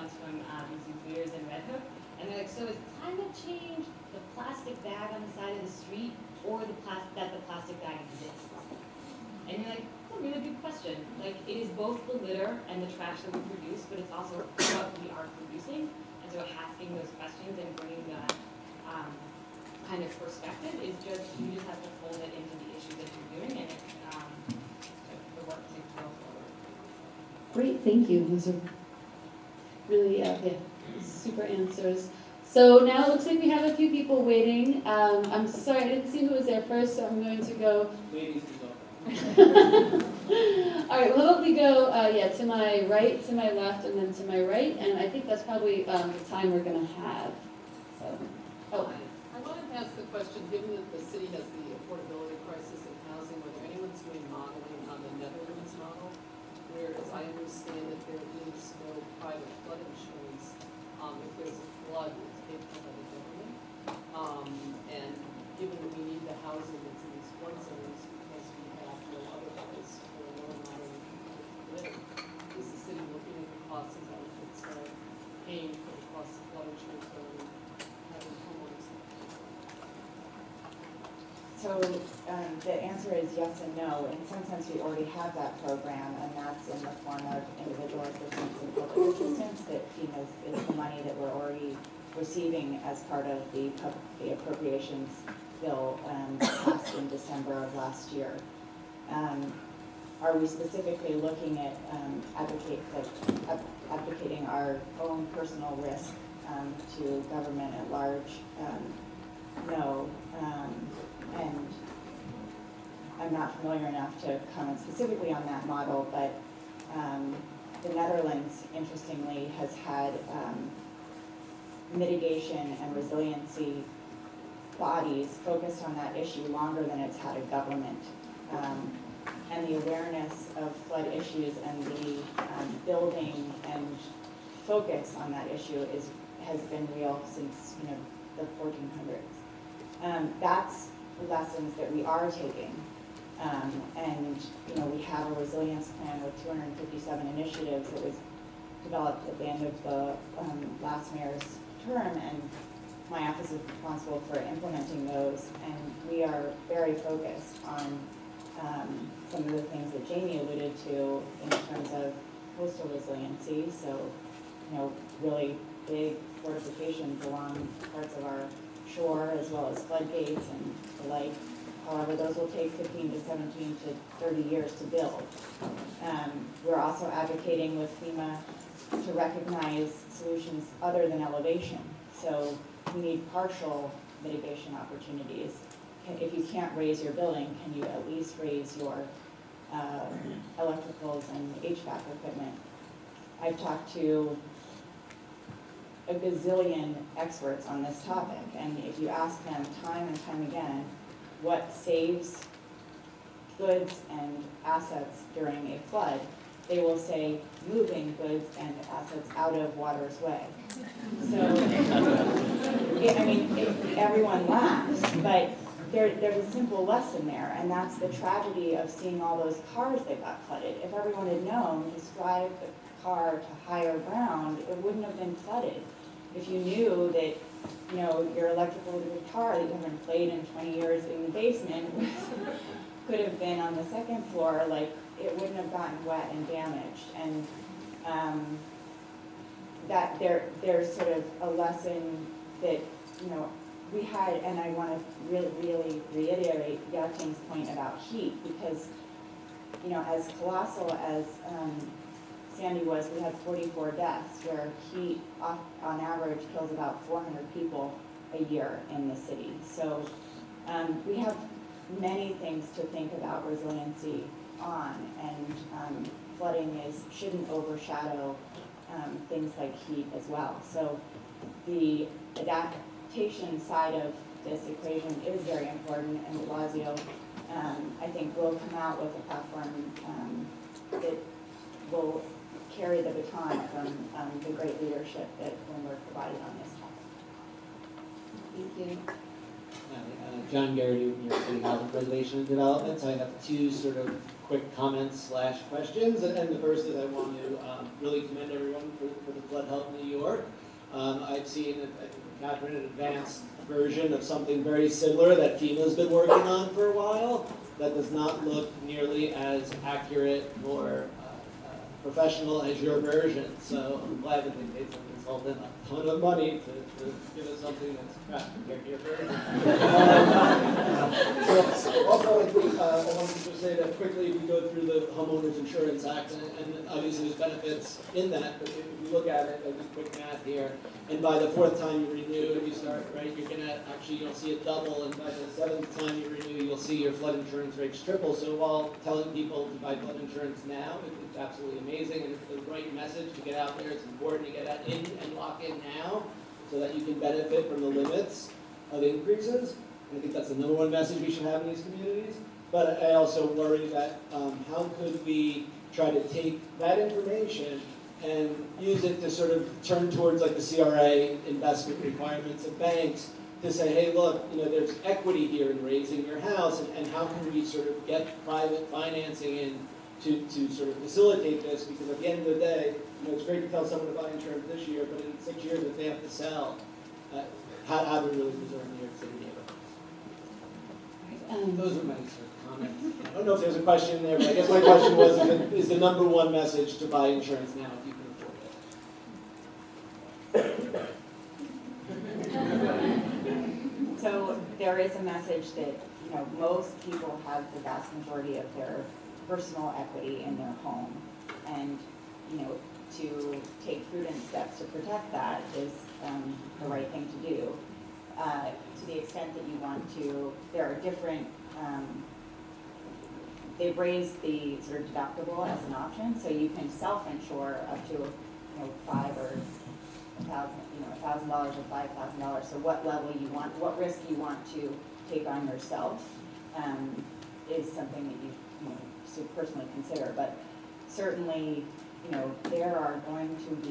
months from these youth leaders in Red Hook, and they're like, so is climate change the plastic bag on the side of the street, or the plastic bag exists? And you're like, that's a really good question. Like, it is both the litter and the trash that we produce, but it's also what we are producing. And so asking those questions and bringing that kind of perspective is just, you just have to fold it into the issue that you're doing, and it's the work to go forward. Great, thank you. Those are really, super answers. So now it looks like we have a few people waiting. I'm sorry, I didn't see who was there first, so I'm going to go. Ladies is up. All right, well, how about we go, to my right, to my left, and then to my right, and I think that's probably the time we're going to have. So, I wanted to ask the question, given that the city has the affordability crisis in housing, whether anyone's doing modeling on the Netherlands model, where, as I understand it, there is no private flood insurance. If there's a flood, it's paid for by the government. And given that we need the housing that's in these flood zones because we have no other place for low and moderate income to live, is the city looking at the costs and benefits of paying for the cost of flood insurance or having homeowners? So the answer is yes and no. In some sense, we already have that program, and that's in the form of individual assistance and public assistance that is the money that we're already receiving as part of the appropriations bill passed in December of last year. Are we specifically looking at advocating our own personal risk to government at large? No. And I'm not familiar enough to comment specifically on that model, but the Netherlands, interestingly, has had mitigation and resiliency bodies focused on that issue longer than it's had a government. And the awareness of flood issues and the building and focus on that issue has been real since the 1400s. That's lessons that we are taking, and we have a resilience plan with 257 initiatives that was developed at the end of the last mayor's term, and my office is responsible for implementing those, and we are very focused on some of the things that Jamie alluded to in terms of coastal resiliency, so really big fortifications along parts of our shore, as well as floodgates and the like. However, those will take 15 to 17 to 30 years to build. We're also advocating with FEMA to recognize solutions other than elevation. So we need partial mitigation opportunities. If you can't raise your building, can you at least raise your electricals and HVAC equipment? I've talked to a gazillion experts on this topic, and if you ask them time and time again what saves goods and assets during a flood, they will say moving goods and assets out of water's way. So, everyone laughs, but there's a simple lesson there, and that's the tragedy of seeing all those cars that got flooded. If everyone had known to drive the car to higher ground, it wouldn't have been flooded. If you knew that, your electrical guitar that you haven't played in 20 years in the basement could have been on the second floor, it wouldn't have gotten wet and damaged. And that there's sort of a lesson that, we had, and I want to really reiterate Yating's point about heat, because, as colossal as Sandy was, we had 44 deaths, where heat on average kills about 400 people a year in the city. So we have many things to think about resiliency on, and flooding shouldn't overshadow things like heat as well. So the adaptation side of this equation is very important, and Lazio, I think, will come out with a platform that will carry the baton from the great leadership that Bloomberg provided on this topic. thank you. John Garrity with New York City Housing Preservation and Development. So I have two sort of quick comments / questions. And the first is I want to really commend everyone for the flood help in New York. I've seen, Catherine, an advanced version of something very similar that FEMA's been working on for a while that does not look nearly as accurate or professional as your version. So I'm glad that they paid some consultant a ton of money to give us something that's crap compared to your version. Also, I think I wanted to just say that quickly, we go through the Homeowners Insurance Act, and obviously there's benefits in that, but if you look at it, I do quick math here, and by the 4th time you renew, you start, right, you're gonna, actually, you'll see it double, and by the 7th time you renew, you'll see your flood insurance rates triple. So while telling people to buy flood insurance now, it's absolutely amazing, and it's the right message to get out there. It's important to get that in and lock in now, so that you can benefit from the limits of increases. And I think that's the #1 message we should have in these communities. But I also worry that how could we try to take that information and use it to sort of turn towards like the CRA investment requirements of banks to say, hey, look, there's equity here in raising your house, and how can we sort of get private financing in to sort of facilitate this? Because at the end of the day, it's great to tell someone to buy insurance this year, but in 6 years, if they have to sell, how do we really preserve New York City neighborhoods? Those are my sort of comments. I don't know if there's a question there, but I guess my question was, is the #1 message to buy insurance now if you can afford it? So there is a message that, most people have the vast majority of their personal equity in their home. And, to take prudent steps to protect that is the right thing to do. To the extent that you want to, there are different, they've raised the sort of deductible as an option, so you can self-insure up to, $5,000 or $1,000 or $5,000. So what level you want, what risk you want to take on yourself is something that you should personally consider. But certainly, there are going to be